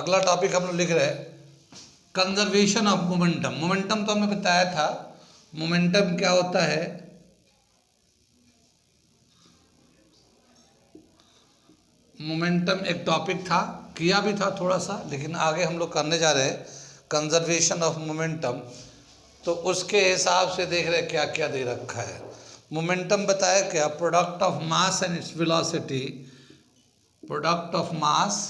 अगला टॉपिक हम लोग लिख रहे हैं कंजर्वेशन ऑफ मोमेंटम। मोमेंटम तो हमने बताया था, मोमेंटम क्या होता है। मोमेंटम एक टॉपिक था, किया भी था थोड़ा सा, लेकिन आगे हम लोग करने जा रहे हैं कंजर्वेशन ऑफ मोमेंटम। तो उसके हिसाब से देख रहे हैं क्या क्या दे रखा है। मोमेंटम बताया क्या, product of mass and its velocity, product of mass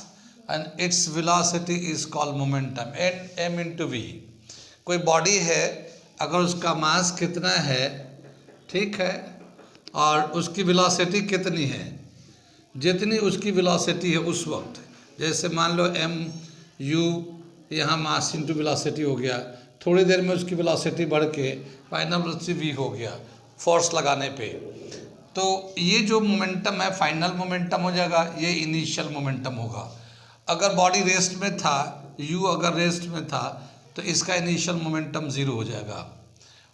and its velocity is called momentum, and m into v. कोई बॉडी है, अगर उसका मास कितना है, ठीक है, और उसकी वेलोसिटी कितनी है, जितनी उसकी वेलोसिटी है उस वक्त, जैसे मान लो एम यू, यहाँ मास इंटू वेलोसिटी हो गया, थोड़ी देर में उसकी वेलोसिटी बढ़ के फाइनल वेलोसिटी वी हो गया फोर्स लगाने पे। तो ये जो मोमेंटम है फाइनल मोमेंटम हो जाएगा, ये इनिशियल मोमेंटम होगा। अगर बॉडी रेस्ट में था, यू अगर रेस्ट में था, तो इसका इनिशियल मोमेंटम ज़ीरो हो जाएगा,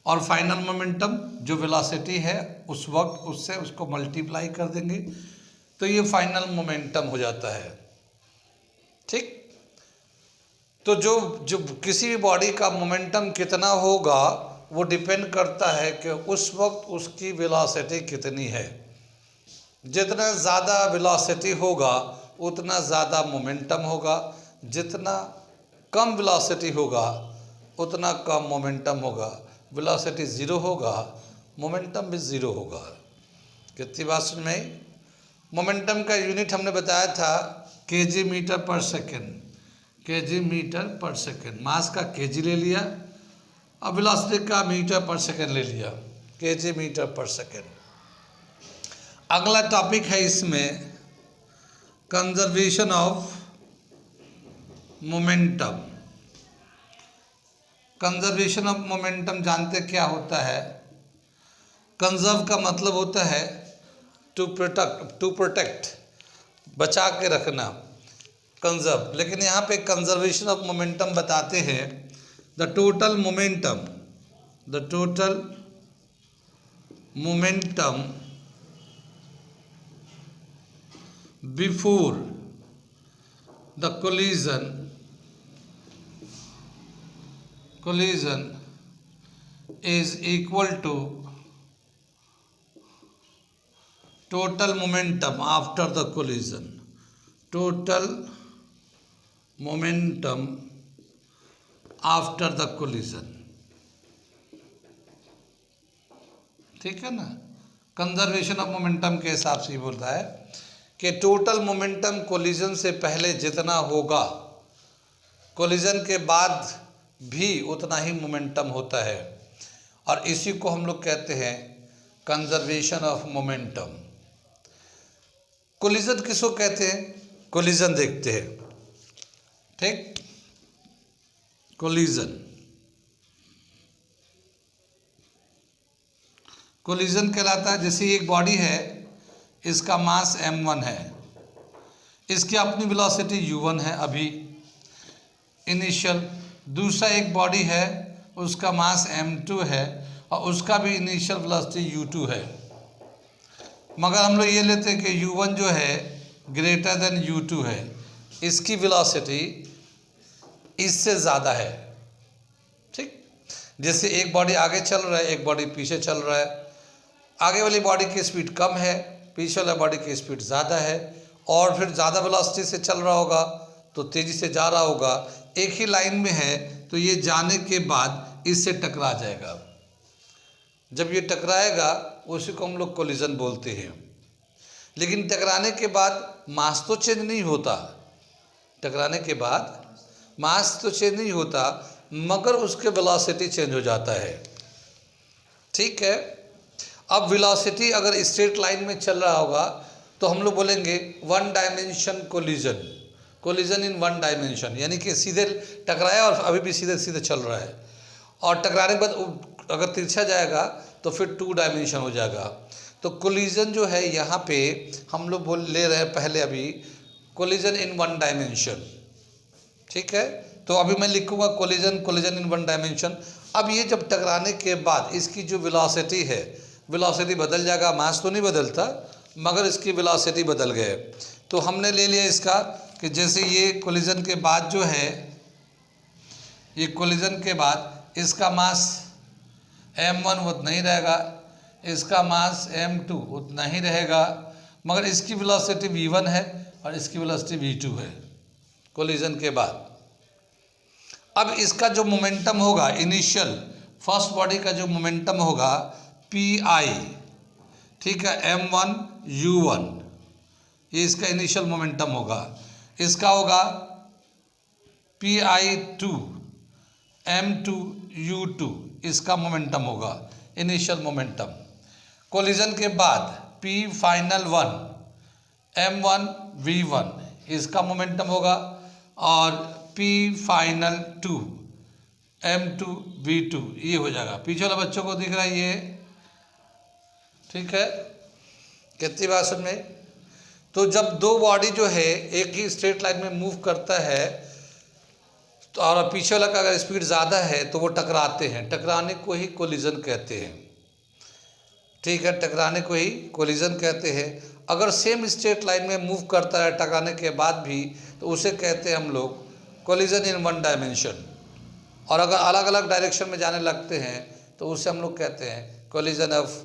और फाइनल मोमेंटम जो वेलोसिटी है उस वक्त उससे उसको मल्टीप्लाई कर देंगे, तो ये फाइनल मोमेंटम हो जाता है। ठीक, तो जो किसी भी बॉडी का मोमेंटम कितना होगा वो डिपेंड करता है कि उस वक्त उसकी वेलोसिटी कितनी है। जितना ज़्यादा वेलोसिटी होगा उतना ज़्यादा मोमेंटम होगा, जितना कम वेलोसिटी होगा उतना कम मोमेंटम होगा। वेलोसिटी ज़ीरो होगा, मोमेंटम भी ज़ीरो होगा। कितनी बात समझ में आई? मोमेंटम का यूनिट हमने बताया था केजी मीटर पर सेकेंड, केजी मीटर पर सेकेंड। मास का केजी ले लिया और वेलोसिटी का मीटर पर सेकेंड ले लिया, केजी मीटर पर सेकेंड। अगला टॉपिक है इसमें conservation of momentum. Conservation of momentum जानते क्या होता है? कंजर्व का मतलब होता है टू प्रोटेक्ट, बचा के रखना, कंजर्व। लेकिन यहाँ पे कंजर्वेशन ऑफ मोमेंटम बताते हैं the total momentum before the collision is equal to total momentum after the collision, total momentum after the collision। ठीक है ना? कंजर्वेशन ऑफ मोमेंटम के हिसाब से बोल रहा है कि टोटल मोमेंटम कोलिजन से पहले जितना होगा, कोलिजन के बाद भी उतना ही मोमेंटम होता है, और इसी को हम लोग कहते हैं कंजर्वेशन ऑफ मोमेंटम। कोलिजन किसको कहते हैं? कोलिजन देखते हैं, ठीक, कोलिजन कहलाता है, जैसे एक बॉडी है, इसका मास m1 है, इसकी अपनी वेलोसिटी u1 है अभी इनिशियल। दूसरा एक बॉडी है, उसका मास m2 है और उसका भी इनिशियल वेलोसिटी u2 है। मगर हम लोग ये लेते हैं कि u1 जो है ग्रेटर देन u2 है, इसकी वेलोसिटी इससे ज़्यादा है। ठीक, जैसे एक बॉडी आगे चल रहा है, एक बॉडी पीछे चल रहा है, आगे वाली बॉडी की स्पीड कम है, पीछे वाला बॉडी की स्पीड ज़्यादा है, और फिर ज़्यादा वेलोसिटी से चल रहा होगा तो तेज़ी से जा रहा होगा। एक ही लाइन में है तो ये जाने के बाद इससे टकरा जाएगा। जब ये टकराएगा उसी को हम लोग कोलिजन बोलते हैं। लेकिन टकराने के बाद मास तो चेंज नहीं होता, टकराने के बाद मास तो चेंज नहीं होता, मगर उसके वेलोसिटी चेंज हो जाता है। ठीक है, अब वेलोसिटी अगर स्ट्रेट लाइन में चल रहा होगा तो हम लोग बोलेंगे one dimension collision, collision in one dimension, यानी कि सीधे टकराया और अभी भी सीधे सीधे चल रहा है, और टकराने के बाद अगर तिरछा जाएगा तो फिर टू डायमेंशन हो जाएगा। तो कोलिजन जो है यहाँ पे हम लोग ले रहे हैं पहले अभी कोलिजन इन वन डायमेंशन। ठीक है, तो अभी मैं लिखूँगा कोलिजन इन वन डायमेंशन। अब ये जब टकराने के बाद इसकी जो वेलोसिटी है, वेलोसिटी बदल जाएगा, मास तो नहीं बदलता मगर इसकी वेलोसिटी बदल गए। तो हमने ले लिया इसका कि जैसे ये कोलिजन के बाद जो है, ये कोलिजन के बाद इसका मास m1 उतना ही रहेगा, इसका मास m2 उतना ही रहेगा, मगर इसकी वेलोसिटी v1 है और इसकी वेलोसिटी v2 है कोलिजन के बाद। अब इसका जो मोमेंटम होगा इनिशियल फर्स्ट बॉडी का जो मोमेंटम होगा pi, ठीक है, m1 u1, ये इसका इनिशियल मोमेंटम होगा। इसका होगा pi2 m2 u2, इसका मोमेंटम होगा इनिशियल मोमेंटम। कोलिजन के बाद p फाइनल 1 m1 v1, इसका मोमेंटम होगा, और p फाइनल 2 m2 v2 ये हो जाएगा। पीछे वाला बच्चों को दिख रहा है ये, ठीक है, कितनी बात समझ में। तो जब दो बॉडी जो है एक ही स्ट्रेट लाइन में मूव करता है तो और पीछे वाला का अगर स्पीड ज़्यादा है तो वो टकराते हैं, टकराने को ही कोलिजन कहते हैं, ठीक है, टकराने को ही कोलिजन कहते हैं। अगर सेम स्ट्रेट लाइन में मूव करता है टकराने के बाद भी तो उसे कहते हैं हम लोग कोलिजन इन वन डायमेंशन, और अगर अलग अलग डायरेक्शन में जाने लगते हैं तो उसे हम लोग कहते हैं कोलिजन ऑफ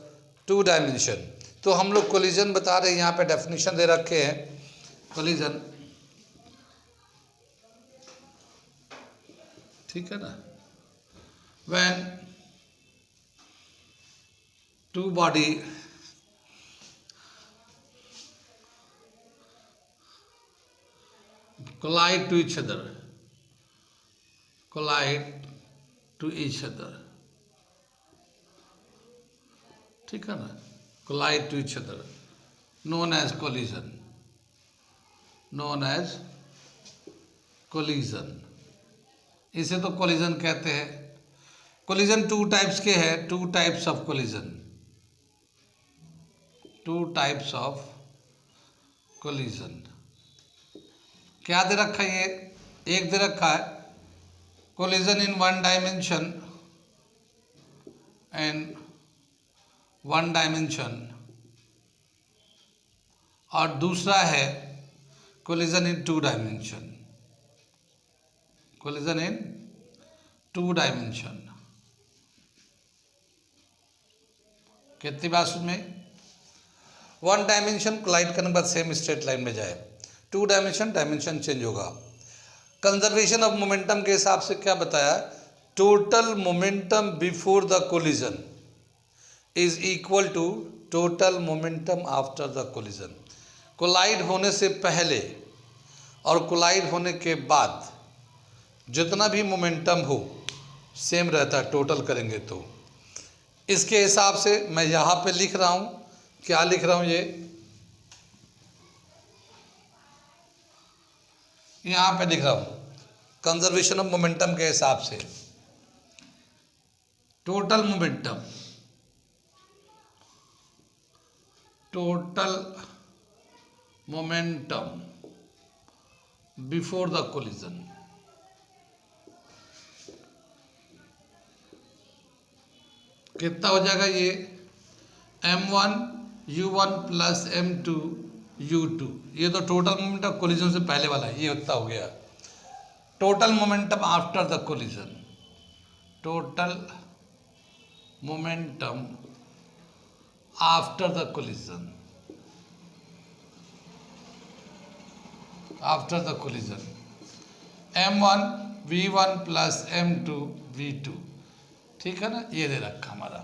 टू डायमेंशन। तो हम लोग कोलिजन बता रहे हैं, यहाँ पे डेफिनेशन दे रखे हैं कोलिजन, ठीक है ना, when two body collide to each other, collide to each other, ठीक है ना, collide to each other, known as collision, known as collision, इसे तो कोलिजन कहते हैं। कोलिजन टू टाइप्स के हैं, two types of collision, two types of collision. क्या दे रखा है ये, एक दे रखा है collision in one dimension, and one dimension, और दूसरा है collision in two dimension, collision in two dimension. कितनी बात में, वन डायमेंशन कोलाइड करने के बाद सेम स्ट्रेट लाइन में जाए, टू डायमेंशन डायमेंशन चेंज होगा। कंजर्वेशन ऑफ मोमेंटम के हिसाब से क्या बताया, total momentum before the collision is equal to total momentum after the collision. Collide होने से पहले और कोलाइड होने के बाद जितना भी मोमेंटम हो सेम रहता है, टोटल करेंगे तो। इसके हिसाब से मैं यहाँ पे लिख रहा हूँ, क्या लिख रहा हूँ, ये यहाँ पे लिख रहा हूँ कंजर्वेशन ऑफ मोमेंटम के हिसाब से, total momentum, total momentum before the collision, कितना हो जाएगा ये, m1 u1 plus m2 u2, ये तो टोटल मोमेंटम कोलिजन से पहले वाला है, ये उतना हो गया। Total momentum after the collision, total momentum after the collision, after the collision, m1 v1 plus m2 v2, ठीक है ना, ये दे रखा हमारा,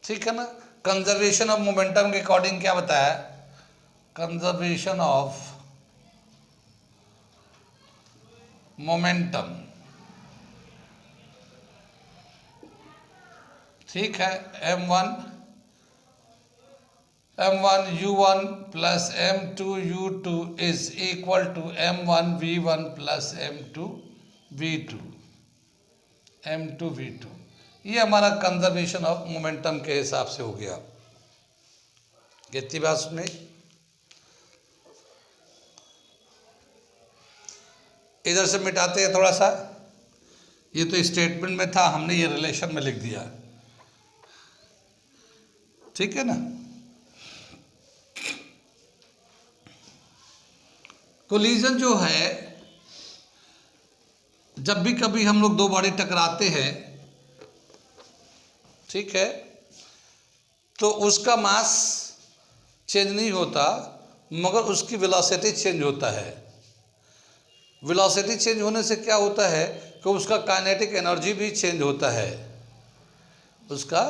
ठीक है ना। कंजर्वेशन ऑफ मोमेंटम के अकॉर्डिंग क्या बताया, कंजर्वेशन ऑफ मोमेंटम, ठीक है, m1 u1 plus m2 u2 is equal to m1 v1 plus m2 v2, m2 v2, ये हमारा कंजर्वेशन ऑफ मोमेंटम के हिसाब से हो गया। कितनी बात में, इधर से मिटाते हैं थोड़ा सा, ये तो स्टेटमेंट में था, हमने ये रिलेशन में लिख दिया, ठीक है ना। कोलिजन जो है, जब भी कभी हम लोग दो बॉडी टकराते हैं, ठीक है, तो उसका मास चेंज नहीं होता, मगर उसकी वेलोसिटी चेंज होता है। वेलोसिटी चेंज होने से क्या होता है कि उसका काइनेटिक एनर्जी भी चेंज होता है, उसका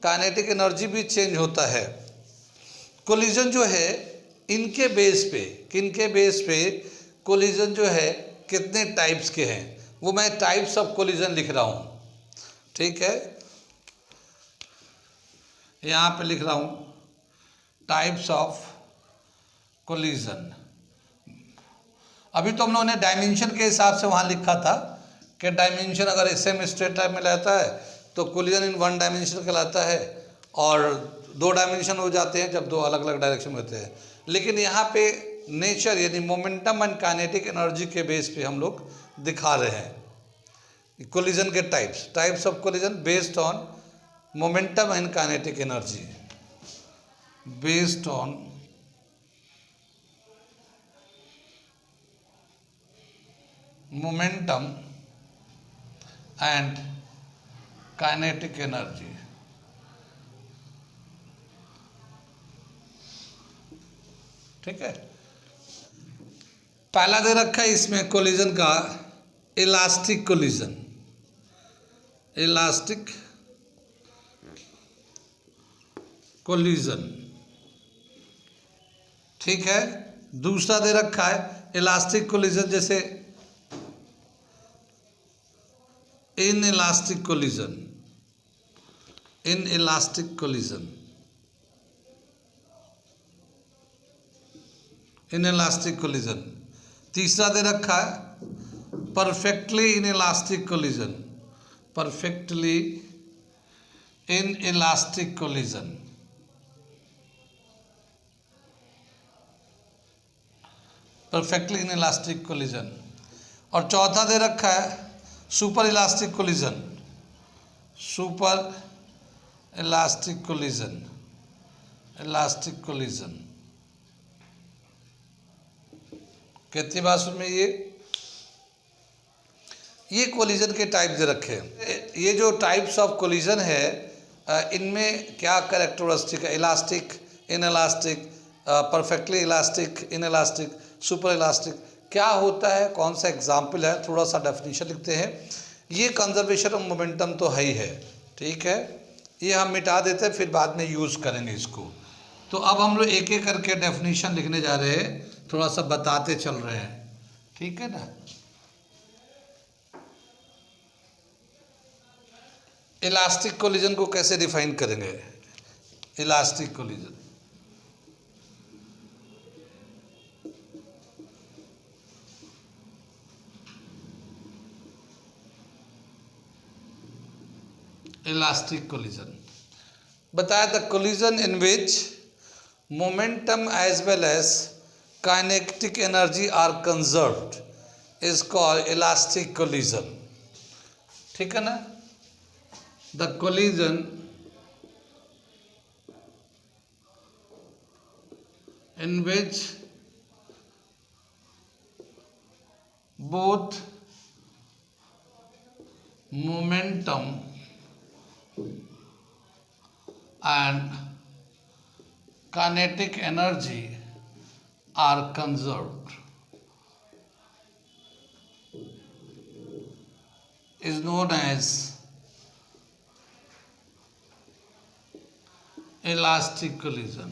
काइनेटिक एनर्जी भी चेंज होता है। कोलिजन जो है इनके बेस पे, किनके बेस पे कोलिजन जो है कितने टाइप्स के हैं, वो मैं टाइप्स ऑफ कोलिजन लिख रहा हूँ, ठीक है, यहाँ पे लिख रहा हूँ टाइप्स ऑफ कोलिजन। अभी तो हम लोगों ने डायमेंशन के हिसाब से वहाँ लिखा था कि डायमेंशन अगर सेम स्ट्रेट टाइप में रहता है तो कोलिजन इन वन डायमेंशन कहलाता है, और दो डायमेंशन हो जाते हैं जब दो अलग अलग डायरेक्शन में होते हैं। लेकिन यहाँ पे नेचर यानी मोमेंटम एंड काइनेटिक एनर्जी के बेस पे हम लोग दिखा रहे हैं कोलिजन के types of collision based on momentum and kinetic energy, based on momentum and kinetic energy। ठीक है, पहला दे रखा है इसमें कोलिजन का इलास्टिक कोलिजन, इलास्टिक कोलिजन, ठीक है। दूसरा दे रखा है इलास्टिक कोलिजन, जैसे inelastic collision, inelastic collision, inelastic collision. तीसरा दे रखा है perfectly inelastic collision, perfectly inelastic collision, perfectly inelastic collision. और चौथा दे रखा है super elastic collision, super elastic collision, elastic collision. कितनी बात सुन में ये कोलिजन के टाइप दे रखे हैं। ये जो टाइप्स ऑफ कोलिजन है इनमें क्या कैरेक्टरिस्टिक है, elastic, inelastic, perfectly elastic, inelastic, super elastic, क्या होता है, कौन सा एग्जाम्पल है, थोड़ा सा डेफिनेशन लिखते हैं। ये कंजर्वेशन ऑफ मोमेंटम तो है ही है, ठीक है, ये हम मिटा देते हैं फिर बाद में यूज़ करेंगे इसको। तो अब हम लोग एक एक करके डेफिनेशन लिखने जा रहे हैं, थोड़ा सा बताते चल रहे हैं, ठीक है ना। इलास्टिक कोलिजन को कैसे डिफाइन करेंगे, इलास्टिक कोलिजन, इलास्टिक कोलिजन बताया the collision in which momentum as well as kinetic energy are conserved is called elastic collision, ठीक है ना। The collision in which both momentum and kinetic energy are conserved is known as elastic collision।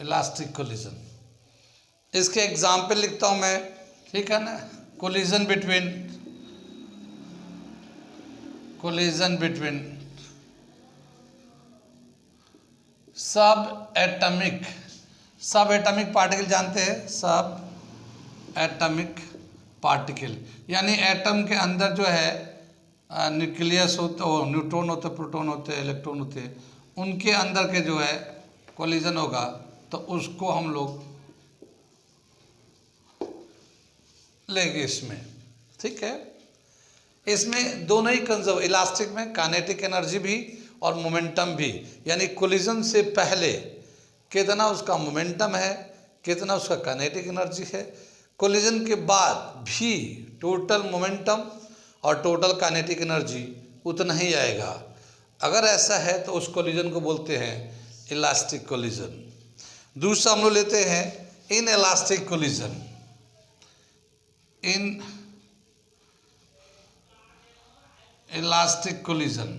Elastic collision, इसके example लिखता हूँ मैं, ठीक है ना। कोलिजन बिटवीन सब एटॉमिक पार्टिकल जानते हैं, सब एटॉमिक पार्टिकल यानी एटम के अंदर जो है न्यूक्लियस होते, न्यूट्रॉन होते, प्रोटॉन होते, इलेक्ट्रॉन होते, उनके अंदर के जो है कोलिजन होगा तो उसको हम लोग लेंगे इसमें, ठीक है। इसमें दोनों ही कंजर्व, इलास्टिक में काइनेटिक एनर्जी भी और मोमेंटम भी, यानी कोलिजन से पहले कितना उसका मोमेंटम है, कितना उसका काइनेटिक एनर्जी है, कोलिजन के बाद भी टोटल मोमेंटम और टोटल काइनेटिक एनर्जी उतना ही आएगा। अगर ऐसा है तो उस कोलिजन को बोलते हैं इलास्टिक कोलिजन। दूसरा हम लोग लेते हैं इन elastic collision. In elastic collision,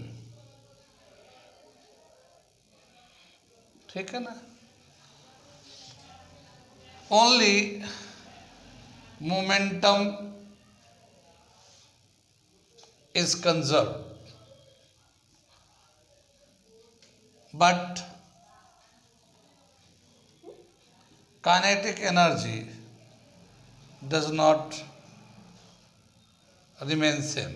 ठीक है ना। Only momentum is conserve but kinetic energy does not remain same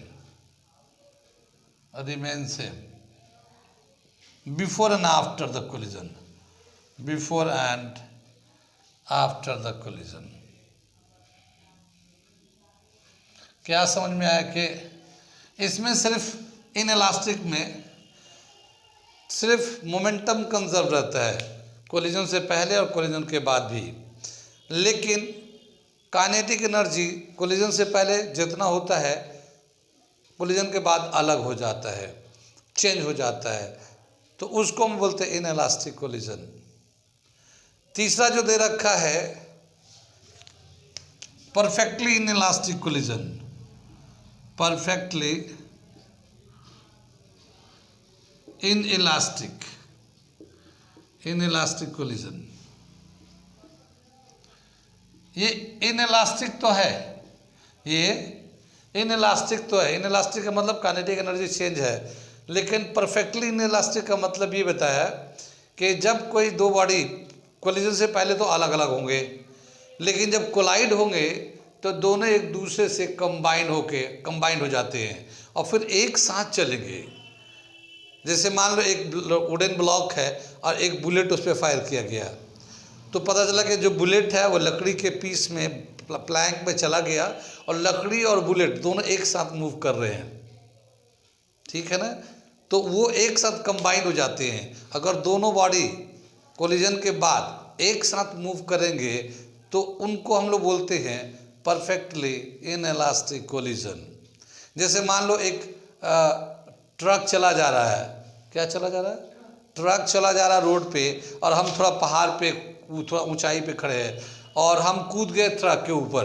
before and after the collision, before and after the collision। क्या समझ में आया कि इसमें सिर्फ इन इलास्टिक में सिर्फ मोमेंटम कंजर्व रहता है कोलिजन से पहले और कोलिजन के बाद भी, लेकिन काइनेटिक एनर्जी कोलिजन से पहले जितना होता है कोलिजन के बाद अलग हो जाता है, चेंज हो जाता है, तो उसको हम बोलते हैं इनइलास्टिक कोलिजन। तीसरा जो दे रखा है perfectly inelastic collision, perfectly inelastic collision. ये इनइलास्टिक तो है, ये इनइलास्टिक तो है, इनइलास्टिक का मतलब काइनेटिक एनर्जी चेंज है, लेकिन परफेक्टली इनइलास्टिक का मतलब ये बताया कि जब कोई दो बॉडी कोलिजन से पहले तो अलग अलग होंगे, लेकिन जब कोलाइड होंगे तो दोनों एक दूसरे से कंबाइन हो जाते हैं और फिर एक साथ चलेंगे। जैसे मान लो एक वुडन ब्लॉक है और एक बुलेट उस पर फायर किया गया, तो पता चला कि जो बुलेट है वो लकड़ी के पीस में प्लैंक में चला गया और लकड़ी और बुलेट दोनों एक साथ मूव कर रहे हैं, ठीक है ना। तो वो एक साथ कंबाइन हो जाते हैं। अगर दोनों बॉडी कोलिजन के बाद एक साथ मूव करेंगे तो उनको हम लोग बोलते हैं परफेक्टली इनइलास्टिक कोलिजन। जैसे मान लो एक ट्रक चला जा रहा है, क्या चला जा रहा है, ट्रक चला जा रहा है रोड पे, और हम थोड़ा पहाड़ पे थोड़ा ऊंचाई पे खड़े हैं और हम कूद गए ट्रक के ऊपर,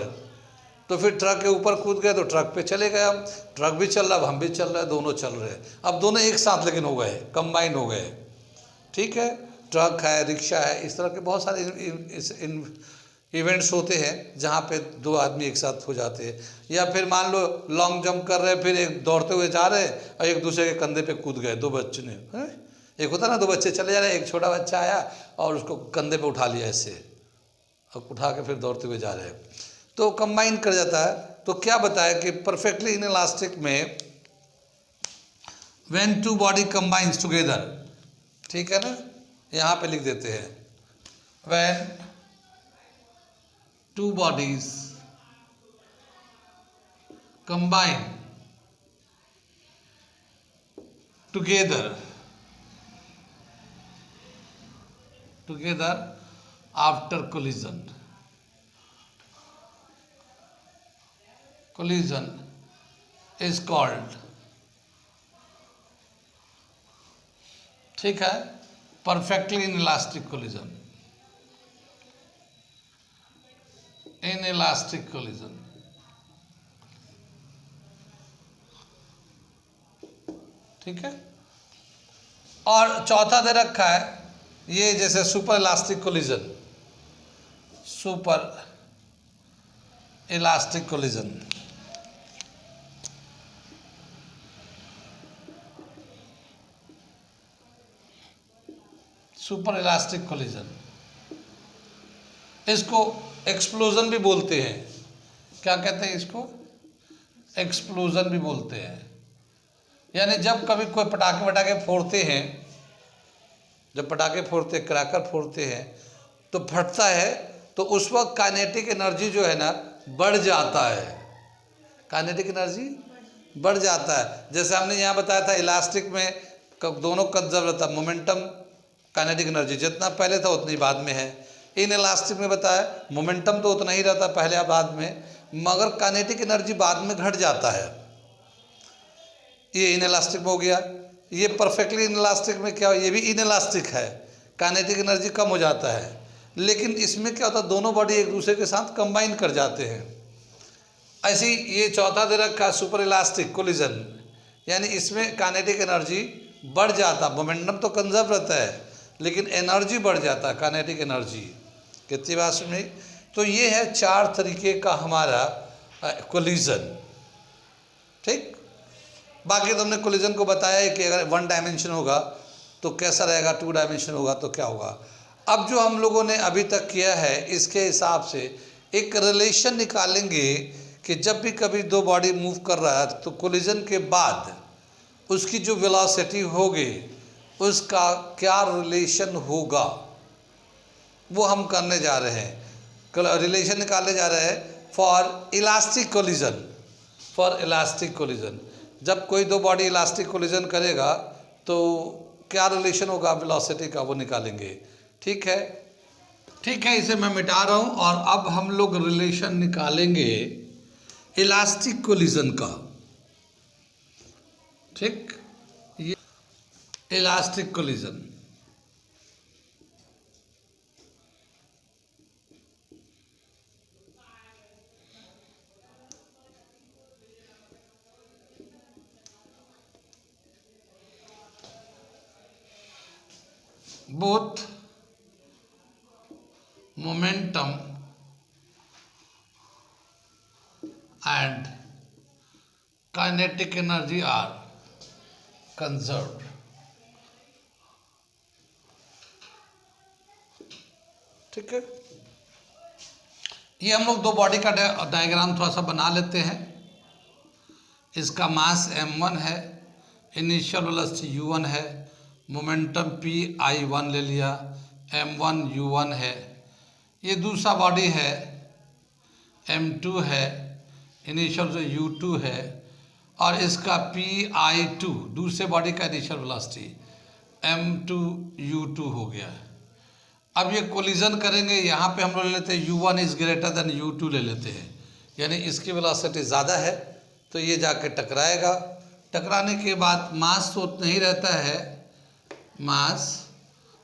तो फिर ट्रक के ऊपर कूद गए तो ट्रक पे चले गए हम, ट्रक भी चल रहा है हम भी चल रहे हैं, दोनों चल रहे हैं। अब दोनों एक साथ लेकिन हो गए, कंबाइन हो गए, ठीक है। ट्रक है, रिक्शा है, इस तरह के बहुत सारे इवेंट्स होते हैं जहाँ पे दो आदमी एक साथ हो जाते हैं। या फिर मान लो लॉन्ग जंप कर रहे हैं, फिर एक दौड़ते हुए जा रहे हैं और एक दूसरे के कंधे पे कूद गए, दो बच्चे ने, एक होता ना दो बच्चे चले जा रहे हैं, एक छोटा बच्चा आया और उसको कंधे पे उठा लिया ऐसे और उठा के फिर दौड़ते हुए जा रहे हैं, तो कंबाइन कर जाता है। तो क्या बताया कि परफेक्टली इनइलास्टिक में when two body combines together, ठीक है ना, यहाँ पे लिख देते हैं when two bodies combine together after collision is called, ठीक है, perfectly inelastic collision, inelastic collision. ठीक है। और चौथा दे रखा है ये जैसे super elastic collision, super elastic collision, super elastic collision, इसको एक्सप्लोजन भी बोलते हैं। क्या कहते हैं इसको, एक्सप्लोजन भी बोलते हैं। यानी जब कभी कोई पटाखे फोड़ते हैं, जब पटाखे फोड़ते, क्रैकर फोड़ते हैं तो फटता है, तो उस वक्त काइनेटिक एनर्जी जो है ना बढ़ जाता है, काइनेटिक एनर्जी बढ़ जाता है। जैसे हमने यहाँ बताया था इलास्टिक में दोनों कंजर्व रहता है। मोमेंटम काइनेटिक एनर्जी जितना पहले था उतनी बाद में है। इन इलास्टिक में बताया मोमेंटम तो उतना ही रहता पहले या बाद में, मगर काइनेटिक एनर्जी बाद में घट जाता है। ये इन इलास्टिक में हो गया। ये परफेक्टली इन इलास्टिक में क्या, ये भी इन इलास्टिक है, काइनेटिक एनर्जी कम हो जाता है। लेकिन इसमें क्या होता है, दोनों बॉडी एक दूसरे के साथ कंबाइन कर जाते हैं। ऐसे ही ये चौथा दे रखा सुपर इलास्टिक कोलिजन, यानी इसमें काइनेटिक एनर्जी बढ़ जाता, मोमेंटम तो कंजर्व रहता है लेकिन एनर्जी बढ़ जाता है, काइनेटिक एनर्जी। कितनी बात सुन रही। तो ये है 4 तरीके का हमारा कोलिजन। ठीक, बाकी तुमने कोलिजन को बताया है कि अगर 1 डायमेंशन होगा तो कैसा रहेगा, 2 डायमेंशन होगा तो क्या होगा। अब जो हम लोगों ने अभी तक किया है इसके हिसाब से एक रिलेशन निकालेंगे कि जब भी कभी दो बॉडी मूव कर रहा है तो कोलिजन के बाद उसकी जो वेलोसिटी होगी उसका क्या रिलेशन होगा, वो हम करने जा रहे हैं। रिलेशन निकालने जा रहे हैं for elastic collision. For elastic collision, जब कोई दो बॉडी इलास्टिक कोलिजन करेगा तो क्या रिलेशन होगा वेलोसिटी का, वो निकालेंगे। ठीक है, ठीक है, इसे मैं मिटा रहा हूँ। और अब हम लोग रिलेशन निकालेंगे इलास्टिक कोलिजन का। ठीक, ये elastic collision. both momentum and kinetic energy are conserved। ठीक है, ये हम लोग दो बॉडी का डायग्राम थोड़ा सा बना लेते हैं। इसका मास m1 है, इनिशियल वेलोसिटी u1 है, मोमेंटम p(i1) ले लिया, m1 u1 है। ये दूसरा बॉडी है m2 है, इनिशियल से u2 है, और इसका p(i2) दूसरे बॉडी का इनिशियल वेलोसिटी m2 u2 हो गया। अब ये कोलिजन करेंगे, यहाँ पे हम लोग ले लेते हैं u1 is greater than u2 ले लेते हैं, यानी इसकी वेलोसिटी ज़्यादा है तो ये जाके टकराएगा। टकराने के बाद मास तो उतना ही रहता है, मास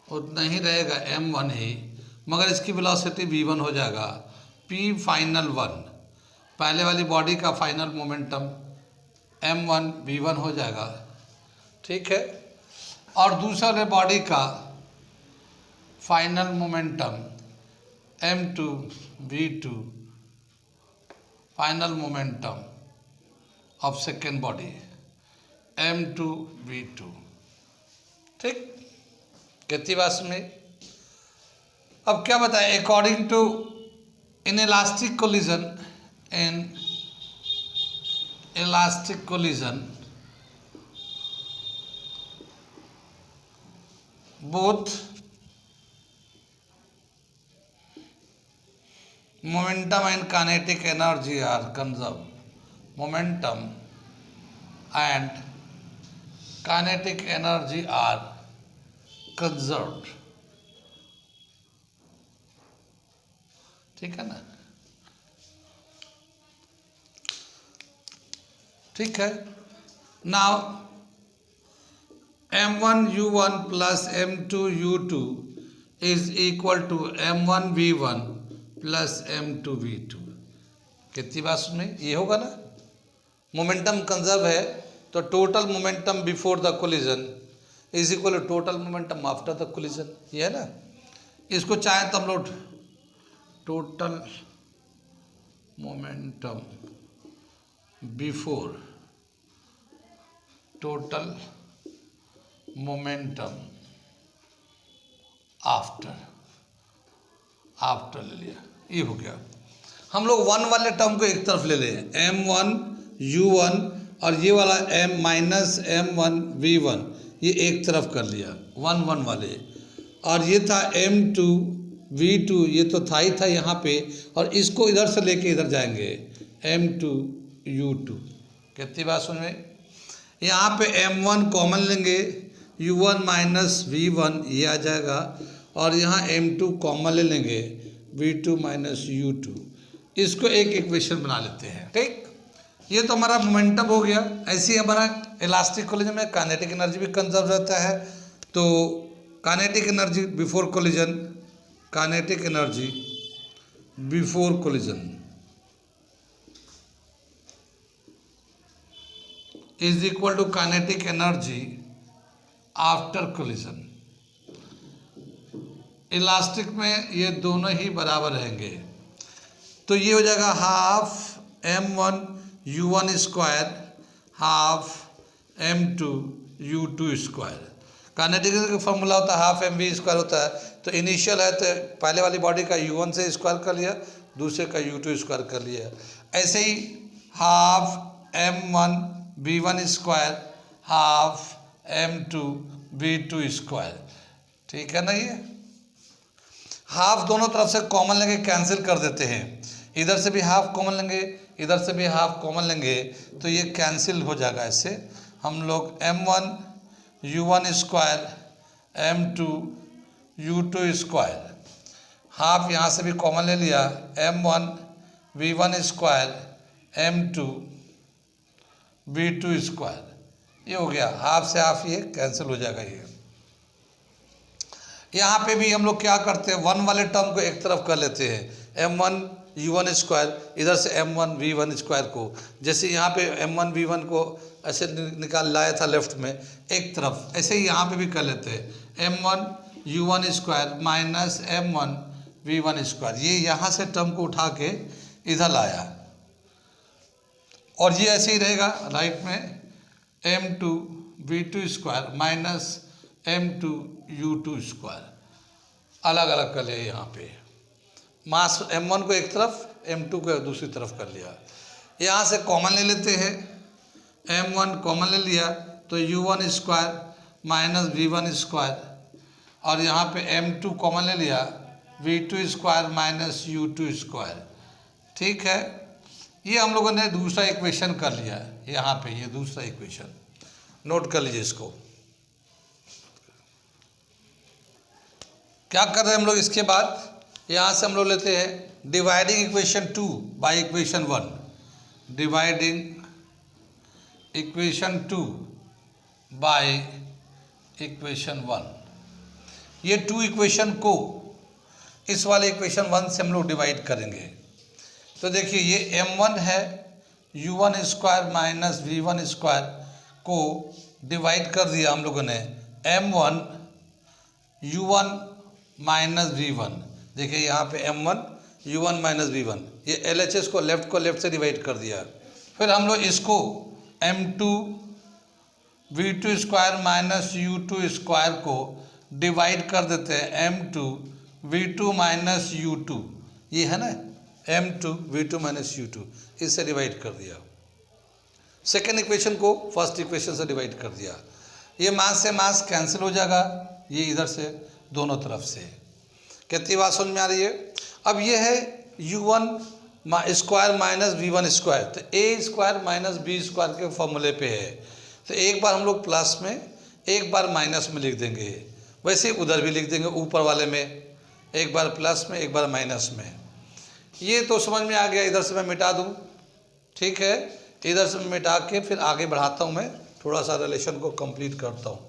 उतना ही रहेगा m1 ही, मगर इसकी वेलोसिटी v1 हो जाएगा। p फाइनल 1, पहले वाली बॉडी का फाइनल मोमेंटम m1 v1 हो जाएगा। ठीक है, और दूसरे वाले बॉडी का final momentum m2 v2, final momentum of second body m2 v2। ठीक, कितनी बात में। अब क्या बताएं, according to in elastic collision, in elastic collision both momentum and kinetic energy are conserved। momentum and kinetic energy are conserved। ठीक है ना, ठीक है। Now m1 u1 plus m2 u2 is equal to m1 v1 plus m2 v2। कितनी बात सुनी, ये होगा ना। मोमेंटम कंजर्व है तो total momentum before the collision is equal to total momentum after the collision, ये है ना। इसको चाहे तो हम लोग total momentum before total momentum after ले लिया, ये हो गया। हम लोग 1 वाले टर्म को एक तरफ ले लें, m1 u1, और ये वाला m-m1 v1 ये एक तरफ कर लिया 1 1 वाले, और ये था m2 v2 ये तो था ही था यहाँ पे, और इसको इधर से लेके इधर जाएंगे m2 u2। कितनी बात सुन में, यहाँ पे m1 कॉमन लेंगे, U1 माइनस V1 ये आ जाएगा, और यहाँ M2 कॉमन ले लेंगे, V2 माइनस U2, इसको एक इक्वेशन बना लेते हैं। ठीक, ये तो हमारा मोमेंटम हो गया। ऐसे ही हमारा इलास्टिक कोलिजन में काइनेटिक एनर्जी भी कंजर्व रहता है। तो kinetic energy before collision, kinetic energy before collision is equal to kinetic energy after collision. Elastic में ये दोनों ही बराबर रहेंगे, तो ये हो जाएगा half m1 u1 square half m2 u2 square. Kinetic का फॉर्मूला होता है हाफ mv स्क्वायर होता है। तो इनिशियल है तो पहले वाली बॉडी का u1 से स्क्वायर कर लिया, दूसरे का u2 स्क्वायर कर लिया। ऐसे ही half m1 v1 square half m2 v2 square. ठीक है ना, ये हाफ दोनों तरफ से कॉमन लेंगे, कैंसिल कर देते हैं। इधर से भी हाफ कॉमन लेंगे, इधर से भी हाफ कॉमन लेंगे, तो ये कैंसिल हो जाएगा। ऐसे हम लोग m1 u1 square m2 u2 square, half यहाँ से भी कॉमन ले लिया, m1 v1 square m2 v2 square, ये हो गया। हाफ से हाफ ये कैंसिल हो जाएगा। ये यहाँ पे भी हम लोग क्या करते हैं, वन वाले टर्म को एक तरफ कर लेते हैं, m1 u1 स्क्वायर, इधर से m1 v1 स्क्वायर को, जैसे यहाँ पे m1 v1 को ऐसे निकाल लाया था लेफ्ट में एक तरफ, ऐसे ही यहाँ पे भी कर लेते हैं m1 u1 square minus m1 v1 square. ये यहाँ से टर्म को उठा के इधर लाया, और ये ऐसे ही रहेगा राइट में m2 v2 square minus m2 u2 square, अलग अलग कर लिया। यहाँ पे मास m1 को एक तरफ m2 को दूसरी तरफ कर लिया। यहाँ से कॉमन ले लेते हैं, m1 कॉमन ले लिया तो u1 square minus v1 square, और यहाँ पे m2 कॉमन ले लिया v2 square minus u2 square. ठीक है, ये हम लोगों ने दूसरा इक्वेशन कर लिया है। यहाँ पे ये दूसरा इक्वेशन नोट कर लीजिए। इसको क्या कर रहे हैं हम लोग, इसके बाद यहाँ से हम लोग लेते हैं dividing equation 2 by equation 1, dividing equation 2 by equation 1। ये 2 इक्वेशन को इस वाले इक्वेशन 1 से हम लोग डिवाइड करेंगे। तो देखिए ये m1 है u1 square minus v1 square को डिवाइड कर दिया हम लोगों ने m1 u1 माइनस v1। देखिए यहाँ पे m1 u1 माइनस v1, ये LHS को लेफ्ट से डिवाइड कर दिया। फिर हम लोग इसको m2 v2 square minus u2 square को डिवाइड कर देते हैं m2 v2 माइनस u2, ये है ना m2 v2 माइनस u2, इससे डिवाइड कर दिया। सेकेंड इक्वेशन को फर्स्ट इक्वेशन से डिवाइड कर दिया। ये मास से मास कैंसिल हो जाएगा, ये इधर से दोनों तरफ से। कितनी बात समझ में आ रही है। अब ये है u1 square minus v1 square, तो a square minus b square के फॉर्मूले पे है, तो एक बार हम लोग प्लस में एक बार माइनस में लिख देंगे, वैसे उधर भी लिख देंगे, ऊपर वाले में एक बार प्लस में एक बार माइनस में। ये तो समझ में आ गया। इधर से मैं मिटा दूँ, ठीक है, इधर से मैं मिटा के फिर आगे बढ़ाता हूँ, मैं थोड़ा सा रिलेशन को कंप्लीट करता हूँ।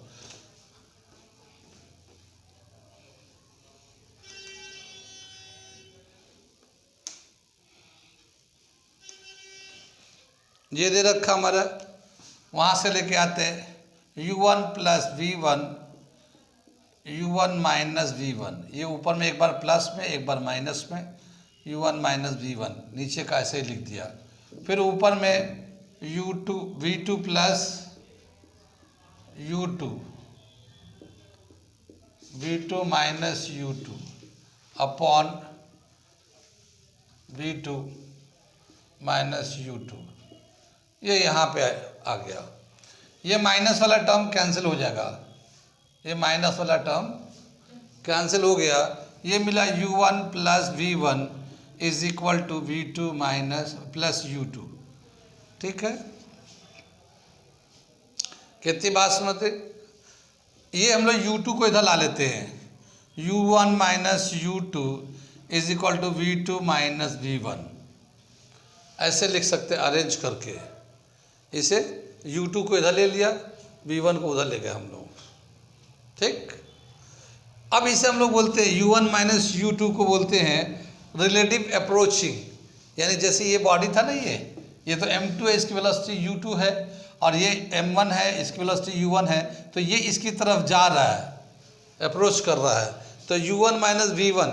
ये दे रखा हमारा, वहाँ से लेके आते हैं u1 plus v1 u1 minus v1, ये ऊपर में एक बार प्लस में एक बार माइनस में u1 माइनस v1, नीचे का ऐसे ही लिख दिया। फिर ऊपर में u2 v2 plus u2 v2 minus u2 upon v2 minus u2, ये यहाँ पे आ गया। ये माइनस वाला टर्म कैंसिल हो जाएगा, ये माइनस वाला टर्म कैंसिल हो गया। ये मिला u1 plus v1 is equal to v2 minus plus u2। ठीक है, कितनी बात सुनते। ये हम लोग U2 को इधर ला लेते हैं, U1 minus U2 is equal to V2 minus V1, ऐसे लिख सकते हैं अरेंज करके। इसे U2 को इधर ले लिया, V1 को उधर ले गए हम लोग, ठीक। अब इसे हम लोग बोलते हैं U1 माइनस U2 को बोलते हैं रिलेटिव अप्रोचिंग, यानी जैसे ये बॉडी था ना, ये तो M2 है, इसकी वेलोसिटी U2 है, और ये M1 है, इसकी वेलोसिटी U1 है, तो ये इसकी तरफ जा रहा है, अप्रोच कर रहा है। तो U1 minus V1,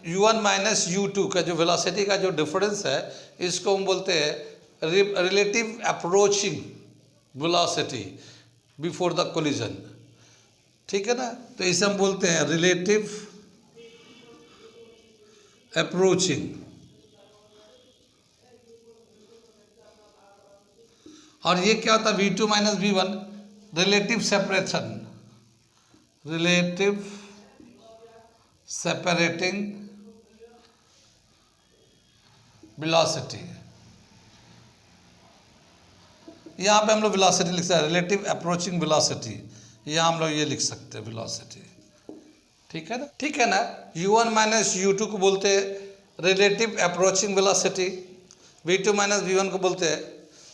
U1 minus U2 का जो वेलोसिटी का जो डिफरेंस है, इसको हम बोलते हैं relative approaching velocity before the collision, ठीक है ना। तो इसे हम बोलते हैं रिलेटिव अप्रोचिंग। और ये क्या होता है, V2 minus V1 relative separation, relative separating velocity. यहाँ पे हम लोग वेलोसिटी लिख सकते हैं, रिलेटिव अप्रोचिंग वेलोसिटी, यहाँ हम लोग ये लिख सकते हैं वेलोसिटी, ठीक है ना, ठीक है ना। U1 माइनस U2 को बोलते हैं relative approaching velocity, V2 minus V1 को बोलते हैं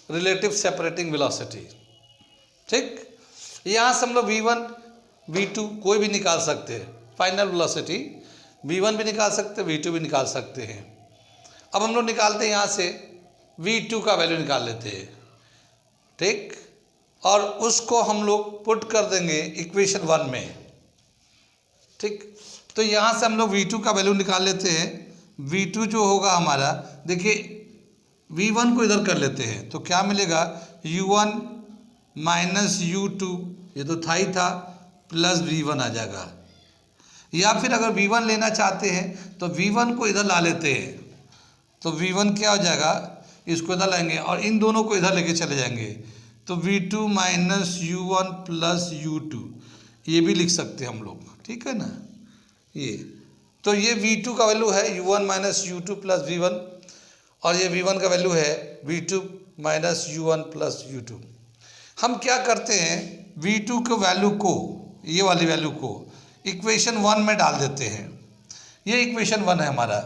रिलेटिव सेपरेटिंग वेलोसिटी, ठीक। यहाँ से हम लोग V1 V2 कोई भी निकाल सकते हैं, फाइनल वेलोसिटी V1 भी निकाल सकते हैं, V2 भी निकाल सकते हैं। अब हम लोग निकालते हैं यहाँ से V2 का वैल्यू निकाल लेते हैं, ठीक, और उसको हम लोग पुट कर देंगे इक्वेशन 1 में, ठीक। तो यहाँ से हम लोग V2 का वैल्यू निकाल लेते हैं। V2 जो होगा हमारा, देखिए V1 को इधर कर लेते हैं, तो क्या मिलेगा, U1 माइनस U2, ये तो था ही था, प्लस V1 आ जाएगा। या फिर अगर V1 लेना चाहते हैं तो V1 को इधर ला लेते हैं, तो V1 क्या हो जाएगा, इसको इधर लाएंगे और इन दोनों को इधर लेके चले जाएंगे, तो V2 minus U1 plus U2, ये भी लिख सकते हैं हम लोग, ठीक है ना। ये तो ये V2 का वैल्यू है U1 minus U2 plus V1, और ये V1 का वैल्यू है V2 minus U1 plus U2। हम क्या करते हैं, V2 के वैल्यू को, ये वाली वैल्यू को इक्वेशन 1 में डाल देते हैं। ये इक्वेशन 1 है हमारा,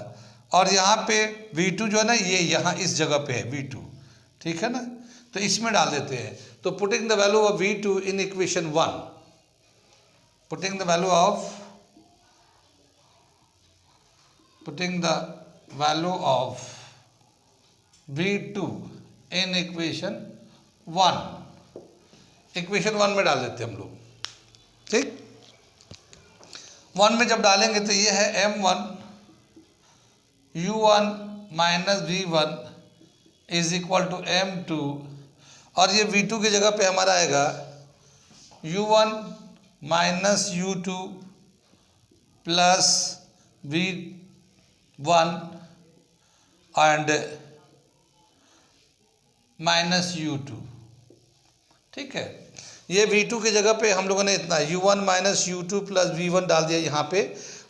और यहाँ पे V2 जो है ना, ये यहाँ इस जगह पे है V2, ठीक है ना, तो इसमें डाल देते हैं। तो putting the value of V2 in equation 1, putting the value of V2 in equation 1, equation 1 में डाल देते हैं हम लोग, ठीक। 1 में जब डालेंगे तो ये है M1 U1 minus V1 is equal to M2, और ये V2 की जगह पे हमारा आएगा U1 minus U2 plus V1 and minus U2, ठीक है। ये V2 की जगह पे हम लोगों ने इतना U1 minus U2 plus V1 डाल दिया यहाँ पे,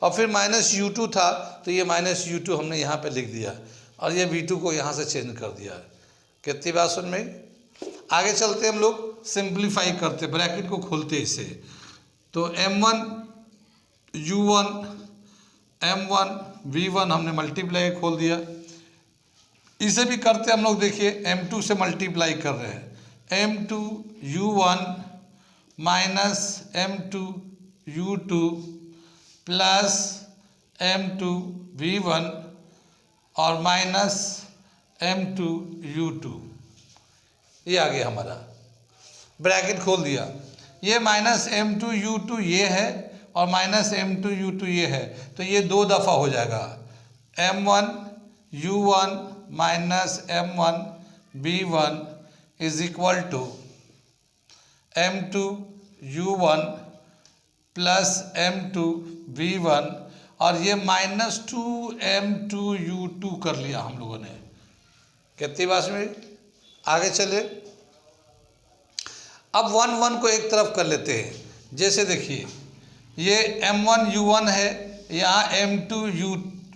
और फिर माइनस U2 था तो ये माइनस U2 हमने यहाँ पे लिख दिया, और ये V2 को यहाँ से चेंज कर दिया। कितनी बात सुन में। आगे चलते हम लोग सिंप्लीफाई करते, ब्रैकेट को खोलते इसे, तो M1 U1 M1 V1 हमने मल्टीप्लाई खोल दिया। इसे भी करते हम लोग, देखिए M2 से मल्टीप्लाई कर रहे हैं, M2 U1 minus M2 U2 plus M2 V1 और माइनस M2 U2, ये आ गया हमारा, ब्रैकेट खोल दिया। ये माइनस M2 U2 ये है और माइनस M2 U2 ये है, तो ये 2 दफ़ा हो जाएगा, M1 U1 minus M1 V1 is equal to M2 U1 plus M2 V1, और ये माइनस 2 M2 U2 कर लिया हम लोगों ने। कितनी बात में। आगे चले, अब 1 1 को एक तरफ कर लेते हैं। जैसे देखिए ये M1 U1 है, यहाँ M2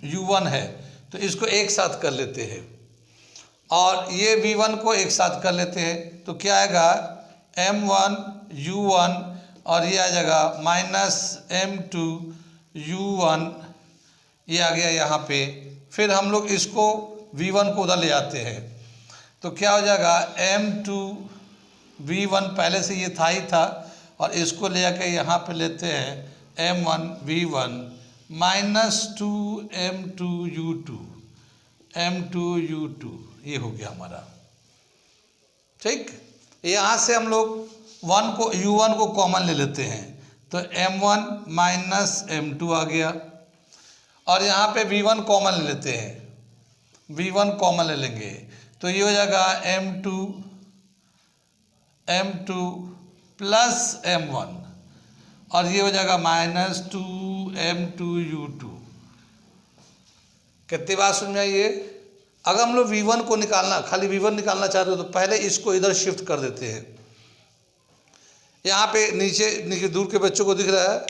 U1 है, तो इसको एक साथ कर लेते हैं, और ये V1 को एक साथ कर लेते हैं, तो क्या आएगा M1 U1 और ये आ जाएगा -m2u1, ये आ गया यहाँ पे। फिर हम लोग इसको v1 को उधर ले जाते हैं, तो क्या हो जाएगा m2v1 पहले से ये था ही था, और इसको ले जाकर यहाँ पे लेते हैं m1v1 -2m2u2, m2u2, ये हो गया हमारा। ठीक, यहाँ से हम लोग u1 को कॉमन ले लेते हैं, तो m1 -m2 आ गया, और यहाँ पे v1 कॉमन ले लेते हैं, v1 कॉमन ले लेंगे, तो ये हो जाएगा m2 प्लस m1, और ये हो जाएगा -2m2u2। कितनी बात समझ में आई ये? अगर हम लोग v1 को निकालना, खाली v1 निकालना चाहते हो तो पहले इसको इधर शिफ्ट कर देते हैं। यहाँ पे नीचे दूर के बच्चों को दिख रहा है,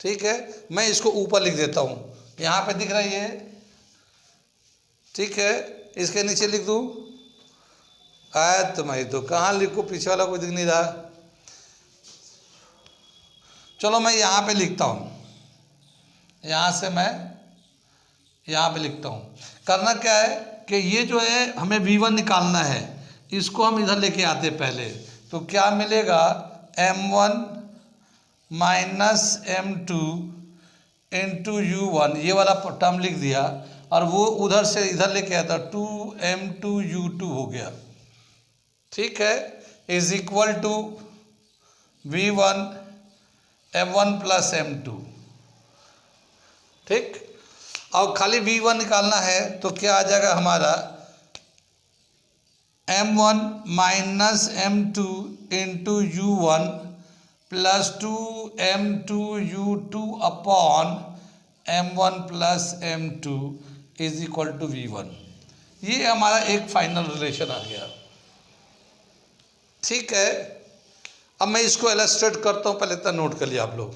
ठीक है, मैं इसको ऊपर लिख देता हूँ। यहाँ पे दिख रही है, ठीक है, इसके नीचे लिख दूँ तो मैं तो कहाँ लिखूँ, पीछे वाला कोई दिख नहीं रहा। चलो मैं यहाँ पे लिखता हूँ, यहाँ से मैं यहाँ पे लिखता हूँ। करना क्या है कि ये जो है हमें v1 निकालना है, इसको हम इधर लेके आते पहले, तो क्या मिलेगा m1 -m2 इंटू u1, ये वाला टर्म लिख दिया, और वो उधर से इधर लेके आता 2m2u2 हो गया। ठीक है, is equal to v1 m1 plus m2। ठीक, और खाली v1 निकालना है तो क्या आ जाएगा हमारा m1 -m2 into u1 plus 2m2u2 upon m1 plus m2 is equal to v1। ये हमारा एक फाइनल रिलेशन आ गया। ठीक है, अब मैं इसको इलस्ट्रेट करता हूँ, पहले इतना नोट कर लिया आप लोग।